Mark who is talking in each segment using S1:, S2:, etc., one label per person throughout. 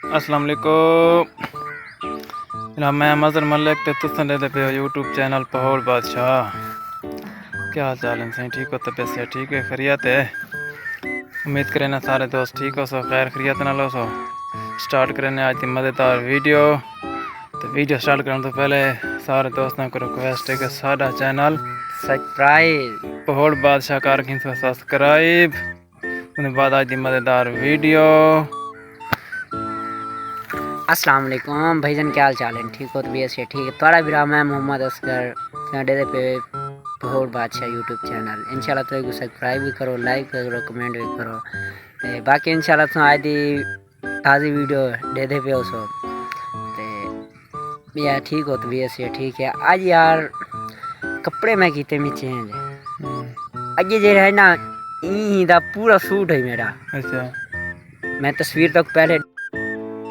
S1: अस्सलाम वालेकुम। जनाब मैं मज़र मलिक ते तुसन दे पे यूट्यूब चैनल पहोड़ बादशाह। क्या हाल चाल है? सही ठीक हो? तबीयत से ठीक है? खैरियत है? उम्मीद करें ना सारे दोस्त ठीक हो सो, खैर खैरियत ना लो सो। स्टार्ट करें आज की मज़ेदार वीडियो। तो वीडियो स्टार्ट करने तो पहले सारे दोस्तों को रिक्वेस्ट है कि सारा चैनल
S2: सब्सक्राइब
S1: पहोड़ बादशाह कार सब्सक्राइब। उसके बाद आज की मज़ेदार वीडियो।
S2: अस्सलाम वालेकुम भाईजान, क्या हाल चाल है? ठीक हो? तबीयत से ठीक है? थोड़ा भी मैं मोहम्मद असगर चैनल पे पहोड़ बादशाह यूट्यूब चैनल इंशाल्लाह तो सब्सक्राइब भी करो, लाइक करो, कमेंट भी करो। बाकी इंशाल्लाह तो आज दी ताज़ी वीडियो दे दे पे सो ते यार ठीक हो? तबीयत से ठीक है? आज यार कपड़े मैं कीते में चेंज अगे जे है ना ई दा पूरा सूट है मेरा।
S1: अच्छा
S2: मैं तस्वीर तक पहले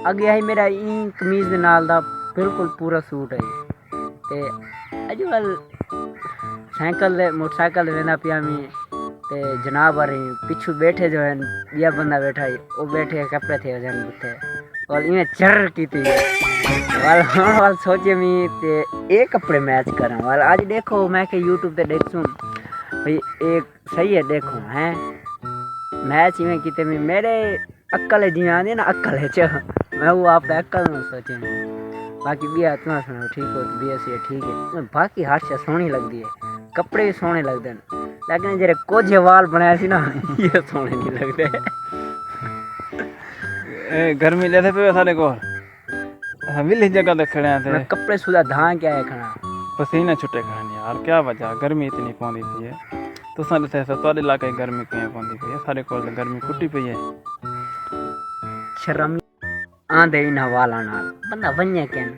S2: अगे है मेरा ई कमीज दे नाल दा बिल्कुल पूरा सूट है। ते अजकल साइकिल दे मोटरसाइकिल दे वेंदा पिया में ते जनाब आ रही पिछू बैठे जो है या बंदा बैठा है वो बैठे कपड़े थे जन बुथे और इन्हें चर की थी वाल सोचे मी ते एक कपड़े मैच करा वाल आज देखो मैं के यूट्यूब पे देख सुन भाई एक सही है देखो हैं मैच इवें कीते में मेरे अक्ल है जी आने ना अक्ल है च मैं वो आप अक्ल में सोचे बाकी भी इतना सुनो ठीक हो बी एस ठीक है बाकी हाथ से सोहनी लगती है कपड़े भी सोहने लगते हैं लेकिन जेरे कुछ वाल बनाया सी ना ये सोहने नहीं लगते।
S1: गर्मी लेते पे सारे को विली जगह ते खड़े थे
S2: मैं कपड़े सुधा धां क्या है खड़ा
S1: पसीने छुट्टे खाने यार क्या वजह गर्मी इतनी पौंदी पई है तो सारे से तोड़े इलाके गर्मी क्यों पौंदी पई है सारे को गर्मी कुट्टी पई है
S2: शर्म आंदे इन वाला नाल बंदा वन्या केन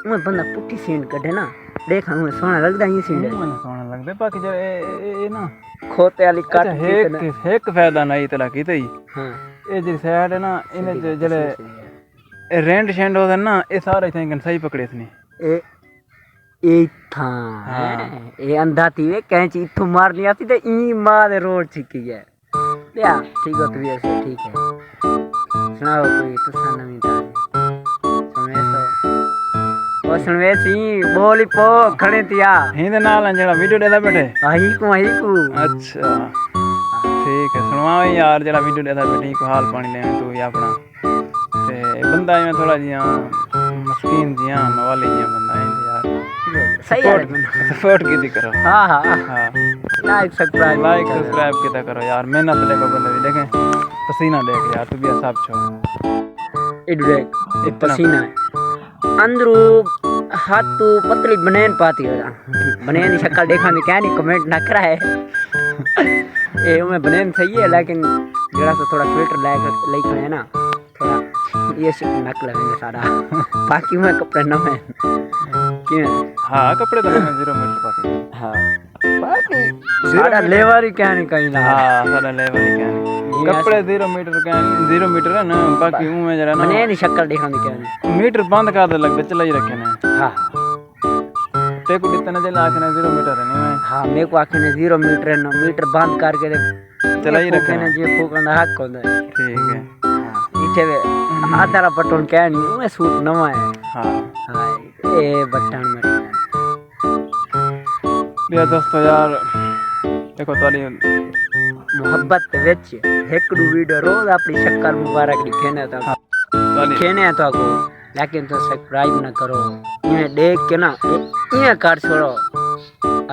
S2: मैं बंदा पुट्ठी सीन कढे ना देख हूं सोना लगदा ये सीन
S1: मन सोना लगदे बाकी जे ए ना
S2: खोते वाली काट
S1: एक फायदा नहीं तला की तई
S2: हां
S1: ए जी साइड है ना इने जले रेंट शेंड होदे ना ए सारे थे सही पकड़े थने
S2: ए था ए अंधा थी वे कैंच इथु मार लिया थी ते ई मां दे रोड छिकी है या ठीक हो तू ऐसे ठीक है सुनाओ कोई तुसा नवी तारी सुने ओ सुनवे सी बोली पो खड़े तिया
S1: हिंद नाल जड़ा वीडियो देदा बैठे
S2: आई को
S1: अच्छा ठीक है सुनवा यार जड़ा वीडियो देदा बैठे को हाल पानी ले तू या अपना ते बंदा में थोड़ा जिया मस्कीन जिया मवाली जिया बंदा है यार
S2: सही है
S1: सपोर्ट कीती करो
S2: हां हां
S1: हां
S2: लाइक सब्सक्राइब
S1: कीता करो यार मेहनत देखो बंदे भी देखें पसीना देख यार तू भी सब छो
S2: देख एक पसीना है अंदरू हाथ तो पतली बनेन पाती है बनेन की शक्ल देखा नहीं क्या नहीं कमेंट ना करा है ए मैं बनेन सही है लेकिन जरा सा थोड़ा फिल्टर लाइक है ना थोड़ा ये नकल है सारा बाकी मैं कपड़े न है क्यों
S1: हां कपड़े तो मैं 0 मीटर पाती
S2: हां बाकी सारा लेवर ही क्या नहीं कहीं ना
S1: हां सारा लेवर ही क्या नहीं कपड़े 0 मीटर क्या 0 मीटर है ना बाकी में जरा ना
S2: बनेन की शक्ल देखा नहीं क्या नहीं
S1: मीटर बंद कर दे लगते चला ही रखे ना
S2: हां
S1: ते को कितने जला आखने 0 मीटर है नहीं
S2: हां मेरे को आखने 0 मीटर है ना मीटर बंद करके
S1: चला ही रखे ना
S2: जे फूकन हक होता है
S1: ठीक है
S2: इथे वे आधारा बटन क्या नहीं मैं सूट नवा है
S1: हां
S2: हां ए बटन में
S1: बिया दोस्तों यार देखो ताली
S2: मोहब्बत विच एक दो वीडियो रोज अपनी शक्ल मुबारक दिखेने था दिखेने तो को लेकिन तो सब्सक्राइब ना करो इन्हें देख के ना इन्हें कर छोड़ो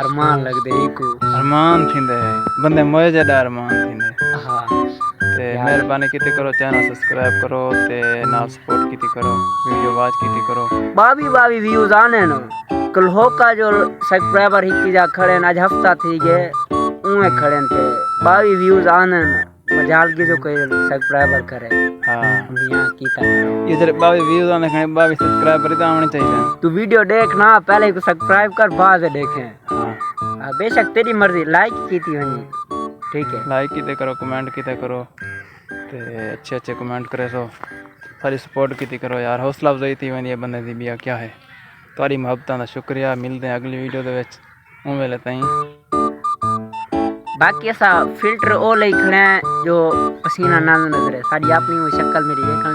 S2: अरमान लग दे को
S1: अरमान थिंदे बंदे मोए जदा अरमान थिंदे
S2: हां
S1: ते मेहरबानी कीती करो चैनल सब्सक्राइब करो ते ना सपोर्ट कीती करो वीडियो वॉच कीती करो
S2: बावी व्यूज आने ना कल हो का जो सब्सक्राइबर ही जा खड़े आज हफ्ता थी गए उहे खड़े थे 22 व्यूज आने ना मजाल के जो कोई सब्सक्राइबर करे
S1: हां
S2: मियां की तरह
S1: ये जरे 22 व्यूज आने खने 22 सब्सक्राइबर तो आने चाहिए
S2: तू वीडियो देख ना पहले को सब्सक्राइब कर बाद में देखें
S1: हां
S2: बेशक तेरी मर्जी लाइक की थी वनी ठीक है
S1: लाइक कीते करो कमेंट कीते करो ते अच्छे कमेंट करे सो सारी सपोर्ट कीती करो यार हौसला अफजाई थी वनी बंदे दी बिया क्या है तारी मोहब्बतां दा शुक्रिया मिलदे हैं अगली वीडियो दे विच उन वेले ताईं बाकी ऐसा फिल्टर ओ ले खड़े हैं जो पसीना ना नजर है सारी अपनी शक्ल मेरी देखा